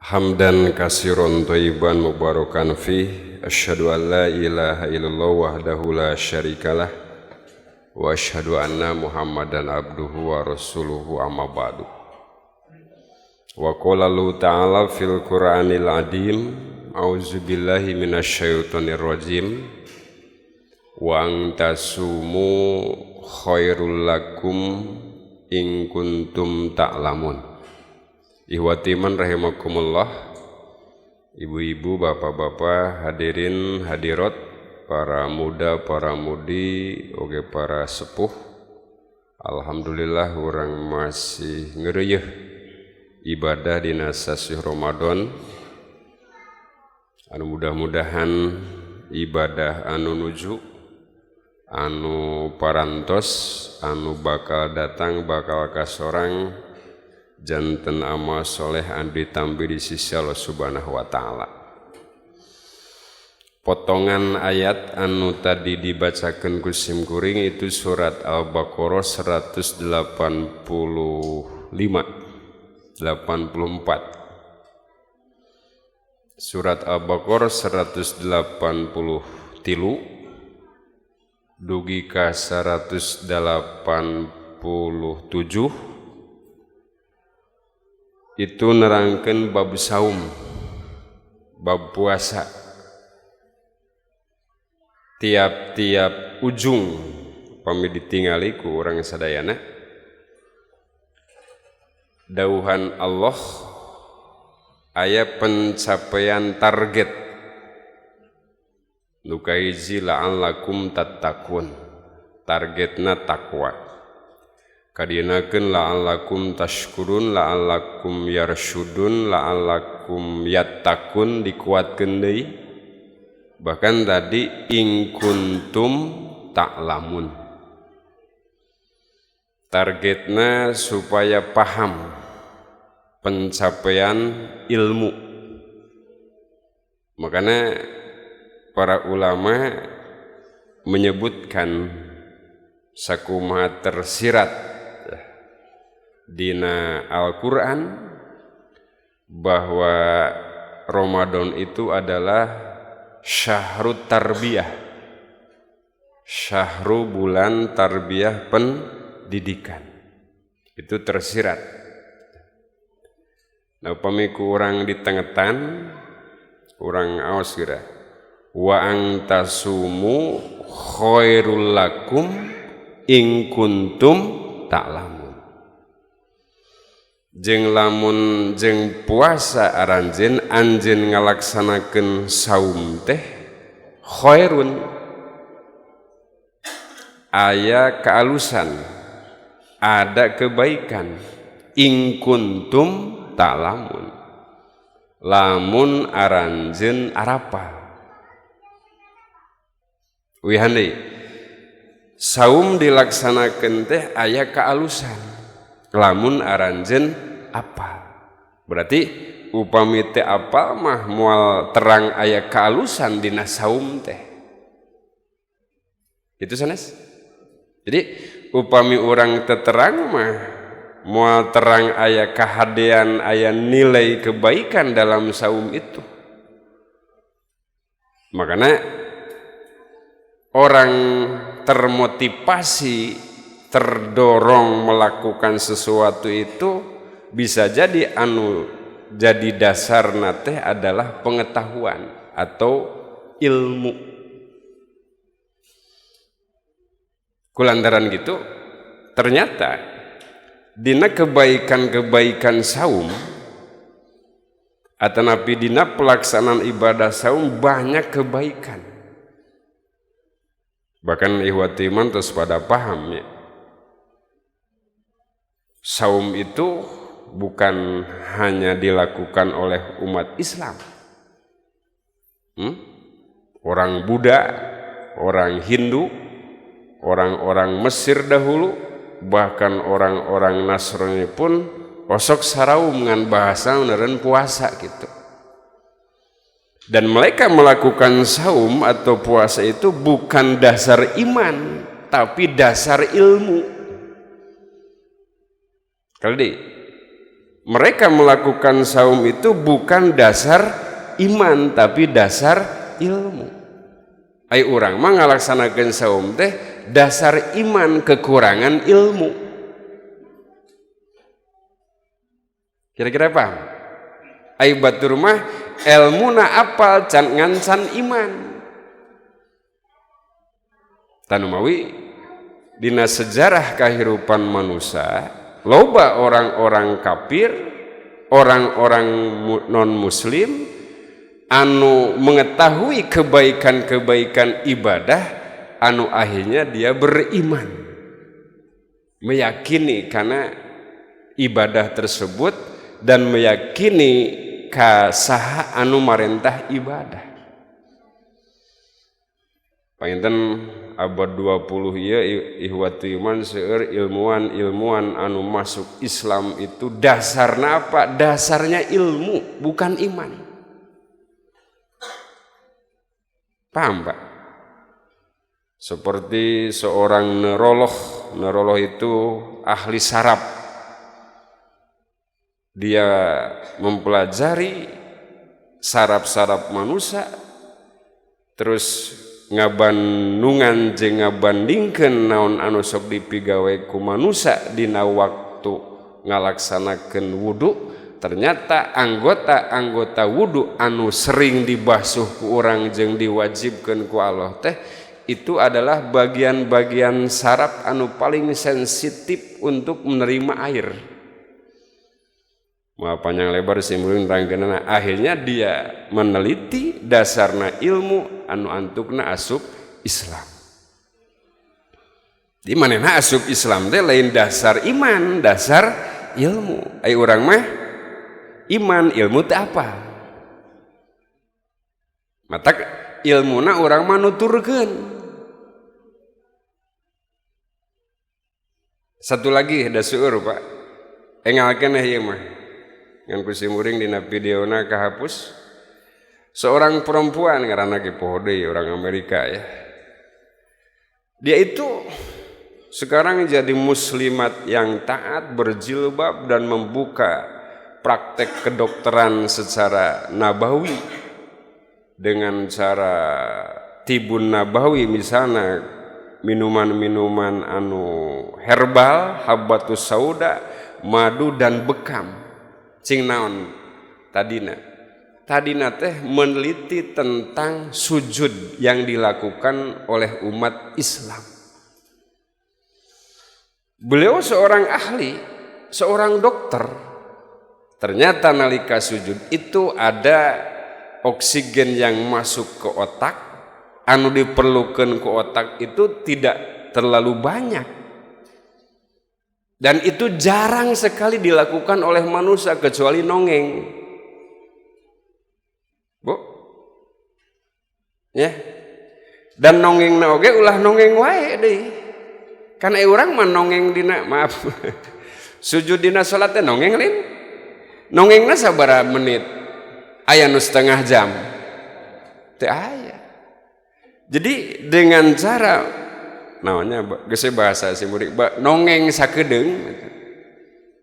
Hamdan kasiron thayyiban mubarakan fih. Asyhadu an la ilaha illallah wahdahu la syarikalah wa asyhadu anna Muhammadan abduhu wa rasuluhu amma ba'du. Wa qala Allahu ta'ala fil Qur'anil adim, a'udzu billahi minasyaitonir rajim. Wa antasumu khairul lakum in kuntum ta'lamun. Ihwatiman rahimakumullah, ibu-ibu, bapak-bapak, hadirin hadirat, para muda, para mudi, oge para sepuh. Alhamdulillah orang masih ngereyeh ibadah dina sasih Ramadan. Anu mudah-mudahan ibadah anu nuju, anu parantos, anu bakal datang, bakal kasorang janten amal soleh anu ditampi di sisi Allah Subhanahu wa Ta'ala. Potongan ayat anu tadi dibacakan ku simkuring itu surat Al-Baqarah 185 84. Surat Al-Baqarah 183 dugi ka 187 itu nerangkeun bab saum, bab puasa. Tiap-tiap ujung pami ditingali ku urang sadayana, dauhan Allah aya pencapaian target nu kahiji la'allakum tattaqun, targetna takwa. Kadienakeun la'allakum tashkurun, la'allakum yarsyudun, la'allakum yattaqun, dikuatkeun deui. Bahkan tadi in kuntum ta'lamun, targetna supaya paham pencapaian ilmu. Makanya para ulama menyebutkan sakumaha tersirat dina Al-Quran bahwa Ramadan itu adalah syahrut tarbiyah, syahru bulan tarbiyah pendidikan. Itu tersirat. Nah upamiku orang ditengetan, orang aos kira wa antasumu khairul lakum in kuntum ta'lamun. Jeung lamun jeung puasa aranjeun anjeun ngalaksanakeun saum teh khairun, aya kealusan, ada kebaikan, in kuntum ta'lamun, lamun aranjeun arapal. Wihande saum dilaksanakeun teh aya kealusan, lamun aranjeun apal. Berarti upami teu apal mah moal terang aya kealusan dina saum teh. Itu sanes. Jadi upami urang teu terang mah moal terang aya kahadean, aya nilai kebaikan dalam saum itu. Makanya orang termotivasi, terdorong melakukan sesuatu itu bisa jadi anu jadi dasar nate adalah pengetahuan atau ilmu. Kulantaran gitu ternyata dina kebaikan-kebaikan saum atanapi dina pelaksanaan ibadah saum banyak kebaikan. Bahkan ihwati iman terus pada paham ya, saum itu bukan hanya dilakukan oleh umat Islam. Orang Buddha, orang Hindu, orang-orang Mesir dahulu, bahkan orang-orang Nasrani pun osok saraum ngan bahasa neureun puasa gitu. Dan mereka melakukan saum atau puasa itu bukan dasar iman, tapi dasar ilmu. Kalau Mereka melakukan saum itu bukan dasar iman tapi dasar ilmu. Ai urang mah ngalaksanakeun saum teh dasar iman kekurangan ilmu. Kira-kira paham? Ai batur mah elmuna apal can ngancan iman. Tanumawi dina sejarah kehidupan manusia loba orang-orang kafir, orang-orang non-muslim anu mengetahui kebaikan-kebaikan ibadah anu akhirnya dia beriman, meyakini karena ibadah tersebut dan meyakini kasaha anu marentah ibadah. Panginten abad 20 ieu ihwatu iman seueur ilmuwan anu masuk Islam itu dasarna apa? Dasarnya ilmu bukan iman. Paham Pak? Seperti seorang neurolog itu ahli saraf. Dia mempelajari saraf-saraf manusia terus ngabandungan jeung ngabandingkeun naon anu sok dipigawe ku manusia dina waktu ngalaksanakeun wudu, ternyata anggota-anggota wudu anu sering dibasuh ku urang jeung diwajibkeun ku Allah teh itu adalah bagian-bagian saraf anu paling sensitif untuk menerima air. Mau panjang lebar simulin rangkeunana, akhirnya dia meneliti dasarna ilmu anu antukna asup Islam. Di manehna asup Islam teh lain dasar iman, dasar ilmu. Ai urang mah iman ilmu teh apa? Mata ilmuna urang mah nuturkeun. Satu lagi da seueur Pak. Engalkeun ieu mah. Ngan kusimuring dina videona kahapus. Seorang perempuan ngaranna ge poho deui orang Amerika ya. Dia itu sekarang jadi muslimat yang taat, berjilbab dan membuka praktek kedokteran secara nabawi dengan cara tibun nabawi, misalnya minuman-minuman anu herbal, habbatus sauda, madu dan bekam. Cing naon tadina teh meneliti tentang sujud yang dilakukan oleh umat Islam. Beliau seorang ahli, seorang dokter. Ternyata nalika sujud itu ada oksigen yang masuk ke otak, anu diperlukan ke otak itu tidak terlalu banyak. Dan itu jarang sekali dilakukan oleh manusia kecuali nongeng. Bu? Ya. Dan nongeng na oge ulah nongeng wae deui. Kan urang mah nongeng dina maaf. Sujud dina salat teh nongeng lain. Nongengna sabaraha menit? Aya nu setengah jam. Teu aya. Jadi dengan cara namanya geus bahasa simurik nongeng sakedeung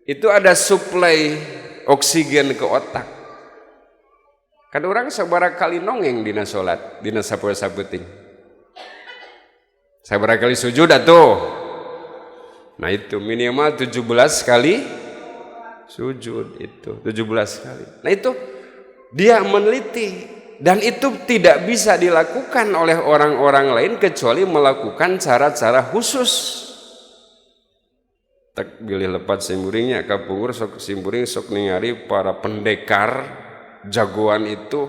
itu ada suplai oksigen ke otak. Kan orang sabaraha kali nongeng dina salat dina sapoe sapeuting, sabaraha kali sujud atuh. Nah itu minimal 17 kali sujud, itu 17 kali. Nah itu dia meneliti. Dan itu tidak bisa dilakukan oleh orang-orang lain kecuali melakukan cara-cara khusus. Tak bilih lepat simburingnya kapungur sok simburing sok ningali para pendekar jagoan itu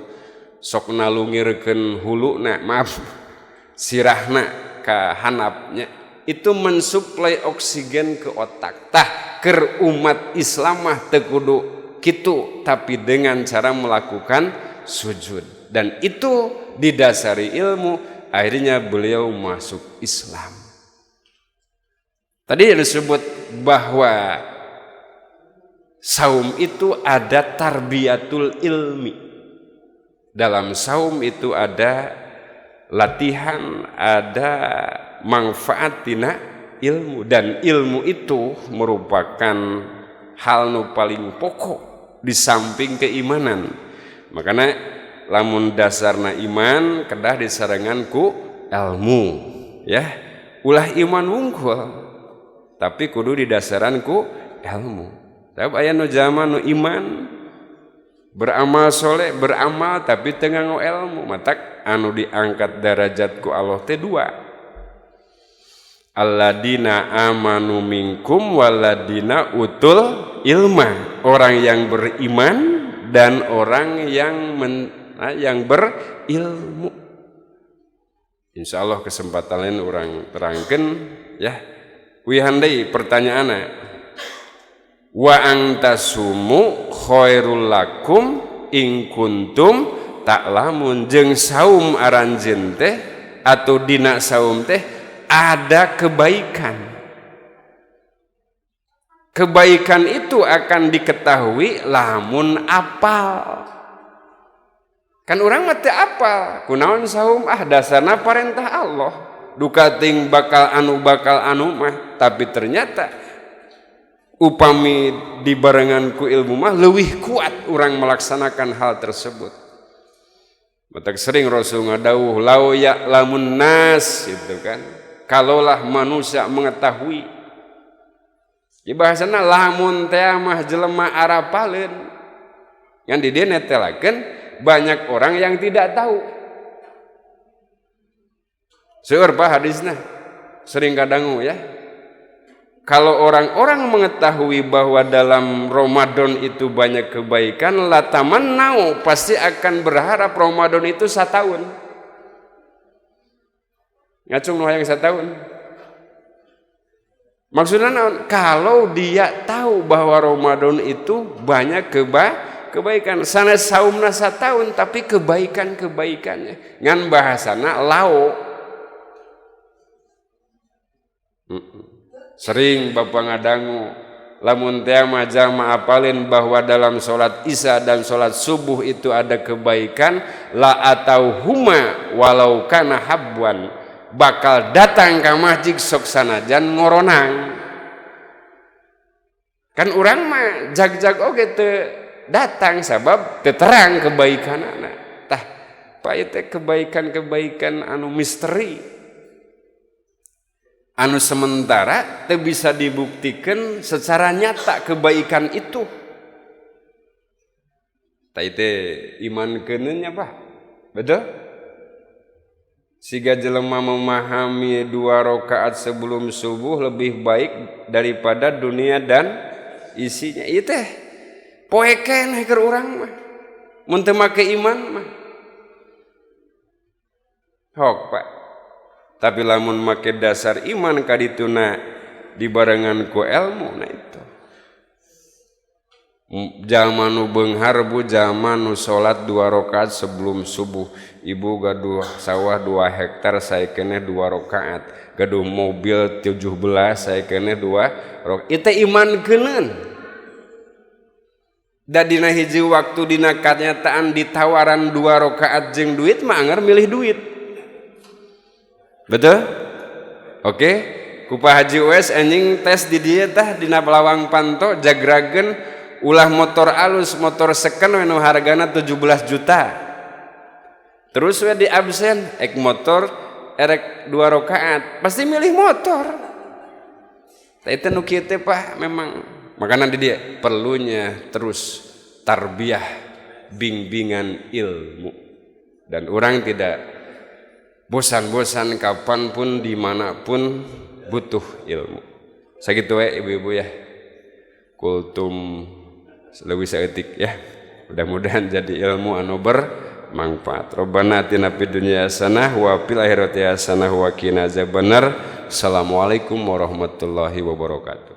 sok nalungirkeun huluna, maaf, sirahna ka hanapnya itu mensuplai oksigen ke otak. Tah keur umat Islam mah teu kudu kitu tapi dengan cara melakukan sujud. Dan itu didasari ilmu, akhirnya beliau masuk Islam. Tadi disebut bahwa saum itu ada tarbiyatul ilmi. Dalam saum itu ada latihan, ada manfaat tina ilmu. Dan ilmu itu merupakan hal nu paling pokok di samping keimanan. Makanya lamun dasarna iman kedah disarengan ku ilmu ya. Ulah iman wungkul tapi kudu didasaran ku ilmu. Sebab aya nu zaman nu iman beramal soleh, beramal tapi teu nganggo ilmu, matak anu diangkat derajat ku Allah teh dua. Alladzina amanu minkum waladina utul ilma, orang yang beriman dan orang yang berilmu. Insyaallah kesempatan lain orang terangkan ya. Wihandai pertanyaanna, wa antasumu khairul lakum in kuntum ta'lamun, jeung saum aranjeun teh atau dina saum teh ada kebaikan. Kebaikan itu akan diketahui lamun apal. Kan urang mah teu apal kunaon saum, dasarna parentah Allah. Duka ting bakal anu mah, tapi ternyata upami dibarengan ku ilmu mah leuwih kuat urang melaksanakan hal tersebut. Matak sering Rasul ngadawuh lau ya'lamun nas, itu kan, kalaulah manusia mengetahui. Di bahasana lamun teh mah jelema arapaleun. Ngan di dieu netelakeun banyak orang yang tidak tahu. Seueur Pak hadisna sering kadangu ya. Kalau orang-orang mengetahui bahwa dalam Ramadan itu banyak kebaikan, latamannau, pasti akan berharap Ramadan itu 1 tahun. Ngacung nu hayang 1 tahun. Maksudnya naon? Kalau dia tahu bahwa Ramadan itu banyak kebaikan, sana saumna 1 tahun tapi kebaikan-kebaikannya. Ngan bahasana lao. Sering Bapak ngadangu lamun teh mah jamaah apalin bahwa dalam sholat isya dan sholat subuh itu ada kebaikan, la atau huma walau kana habwan, bakal datang ka masjid sok sanajan ngoronang. Kan urang mah jag-jag oge teu datang sabab teu terang kebaikanana. Tah pae teh kebaikan-kebaikan anu misteri, anu sementara teu bisa dibuktikan secara nyata kebaikan itu. Tah teh iman keunnya Pak. Betul? Siga jelema memahami 2 rakaat sebelum subuh lebih baik daripada dunia dan isinya. Ieu teh poe keneh keur urang mah. Mun teu make iman mah. Hok Pak. Tapi lamun make dasar iman kadituna dibarengan ku ilmu, nah itu. Zaman nu beunghar bu, zaman nu salat 2 rakaat sebelum subuh. Ibu gaduh sawah 2 hektar, saya keneh 2 rakaat. Gaduh mobil 17, saya keneh 2 rakaat. Itu iman keuneun. Da dina hiji waktu dina kanyataan ditawaran 2 rakaat jeung duit mah anggar milih duit. Betul? Oke, Kupa Haji Uwes anjing tes di dia tah dina Lawang Panto jagragen ulah motor alus, motor second we nu hargana 17 juta. Terus we di absen ek motor erek 2 rakaat, pasti milih motor. Tah itu nu kieu teh Pak memang makana di dia perlunya terus tarbiyah, bimbingan ilmu. Dan orang tidak bosan-bosan kapanpun dimanapun butuh ilmu. Sakitu we ibu-ibu ya. Kultum leuwih saeutik ya. Mudah-mudahan jadi ilmu anu bermanfaat. Rabbana atina fid dunya hasanah wa fil akhirati hasanah wa qina azabannar. Assalamualaikum warahmatullahi wabarakatuh.